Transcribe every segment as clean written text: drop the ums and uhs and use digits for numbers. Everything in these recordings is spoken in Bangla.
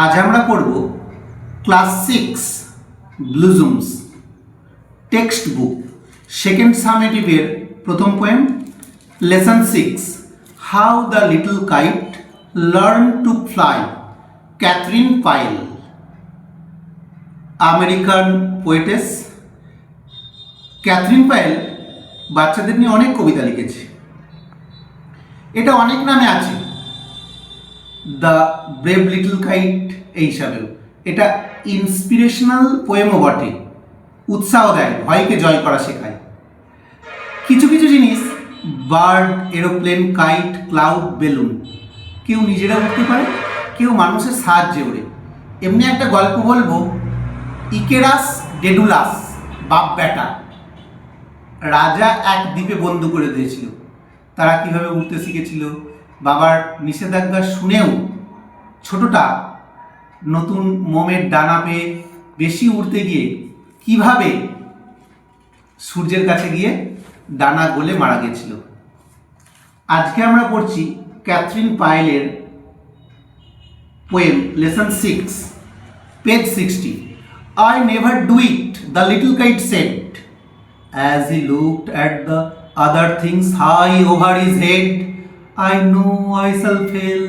আজ আমরা পড়ব ক্লাস 6 ব্লুজুমস টেক্সট বুক সেকেন্ড সামেটিভের প্রথম poem lesson 6 how the little kite learn to fly Katherine Pyle. American poetess Katherine Pyle বাচ্চাদের নিয়ে অনেক কবিতা লিখেছে। এটা অনেক নামে আছে, দ্য ব্রেভ লিটল কাইট এই হিসাবেও। এটা ইন্সপিরেশনাল পোয়েমও বটে, উৎসাহ দেয়, ভয়কে জয় করা শেখায়। কিছু কিছু জিনিস bird, aeroplane, kite, cloud, balloon কেউ নিজেরা উঠতে পারে, কেউ মানুষের সাহায্যে ওড়ে। এমনি একটা গল্প বলবো, ইকেরাস ডেডুলাস বাপ বেটা রাজা এক দ্বীপে বন্দি করে দিয়েছিল। তারা কিভাবে উঠতে শিখেছিল, বাবার নিষেধাজ্ঞা শুনেও ছোটটা নতুন মোমের ডানা পেয়ে বেশি উড়তে গিয়ে কিভাবে সূর্যের কাছে গিয়ে ডানা গলে মারা গেছিল। আজকে আমরা পড়ছি ক্যাথরিন পাইলের poem lesson 6 page 60। I never do it, the little kite said, as he looked at the other things high over his head. I know I shall fail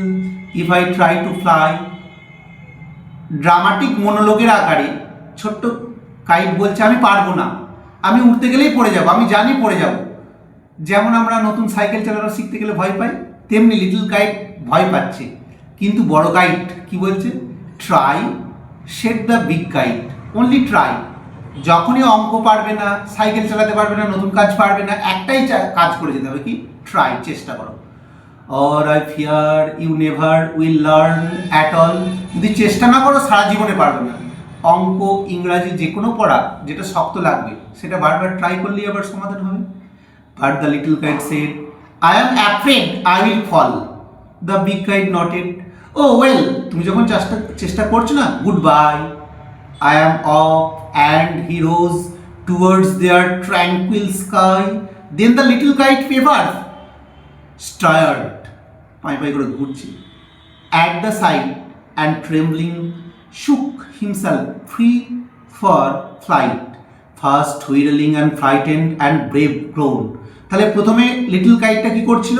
if I try to fly. Dramatic মনোলগের আকারে ছোট্ট কাইট বলছে, আমি পারবো না, আমি উঠতে গেলেই পড়ে যাব, আমি জানি পড়ে যাব। যেমন আমরা নতুন সাইকেল চালানো শিখতে গেলে ভয় পাই, তেমনি লিটল কাইট ভয় পাচ্ছে। কিন্তু বড় কাইট কি বলছে? Try set the big kite, only try. যখনই অঙ্ক পারবে না, সাইকেল চালাতে পারবে না, নতুন কাজ পারবে না, একটাই কাজ করে যেতে হবে, কি? ট্রাই, চেষ্টা করো। or I fear you never will learn at all. যদি চেষ্টা না করো সারা জীবনে পারবে না। অঙ্ক, ইংরাজি যে কোনো পড়া যেটা শক্ত লাগবে সেটা বারবার ট্রাই করলেই আবার সমাধান হবে। But the little kite said, I am afraid I will fall. The big kite nodded. Oh well, তুমি যখন চেষ্টা করছো না, good bye. I am off, and he rose towards their tranquil sky. Then the little kite wavered, stirred, পাই করে ঘুরছে, at the side, and trembling shook himself free for flight, first whirling and frightened and brave grown. তাহলে প্রথমে লিটল কাইটটা কি করছিল?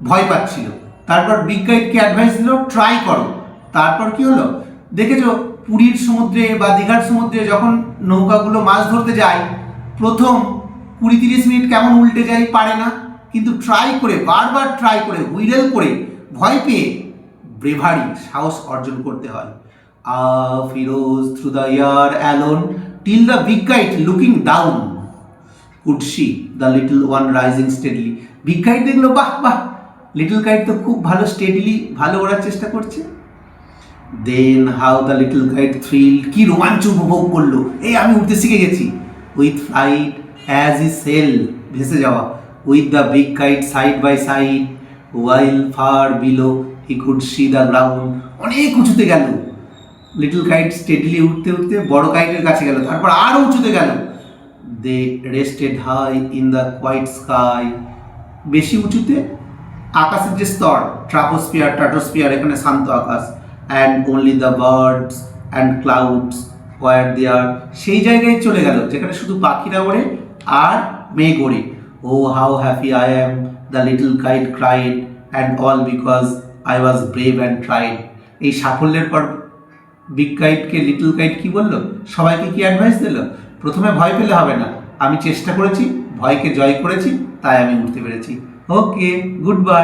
ভয় পাচ্ছিল। তারপর বিগ কাইটকে অ্যাডভাইস দিল, ট্রাই করো। তারপর কি হলো দেখেছো, পুরীর সমুদ্রে বা দীঘার সমুদ্রে যখন নৌকাগুলো মাছ ধরতে যায়, প্রথম 20-30 মিনিট কেমন উল্টে যায়, পারে না, কিন্তু ট্রাই করে, বারবার ট্রাই করে, হুইরেল করে, ভয় পেয়ে ব্রেভারি, সাহস অর্জন করতে হয়। Up he rose through the air alone till the big kite looking down could see the little one rising steadily. Big kite দেখলো, বাহ বাহ, লিটল কাইট তো খুব ভালো স্টেডিলি ভালো ওড়ার চেষ্টা করছে। Then how the little kite thrilled, কি রোমাঞ্চ উপভোগ করলো, এই আমি উঠতে শিখে গেছি। With flight as he sailed, ভেসে যাওয়া, with the big kite side by side, while far below he could see the ground. অনেক উঁচুতে গেল লিটল কাইট, স্টেডিলি উঠতে উঠতে বড় কাইটের কাছে গেল, তারপর আরও উঁচুতে গেল। They rested high in the quiet sky. বেশি উঁচুতে আকাশের যে স্তর, ট্রাপোস্ফিয়ার, স্ট্র্যাটোস্ফিয়ার, এখানে শান্ত আকাশ। And only the birds and clouds were there. সেই জায়গায় চলে গেল যেখানে শুধু পাখিরা ওড়ে আর মেঘ ওড়ে। Oh how happy I am, the little kite cried, and all because I was brave and tried. এই সাফল্যের পর বিগ কাইটকে লিটল কাইট কি বললো, সবাইকে কি অ্যাডভাইস দিল? প্রথমে ভয় পেলে হবে না, আমি চেষ্টা করেছি, ভয়কে জয় করেছি, তাই আমি উঠতে পেরেছি। ওকে, গুড বাই।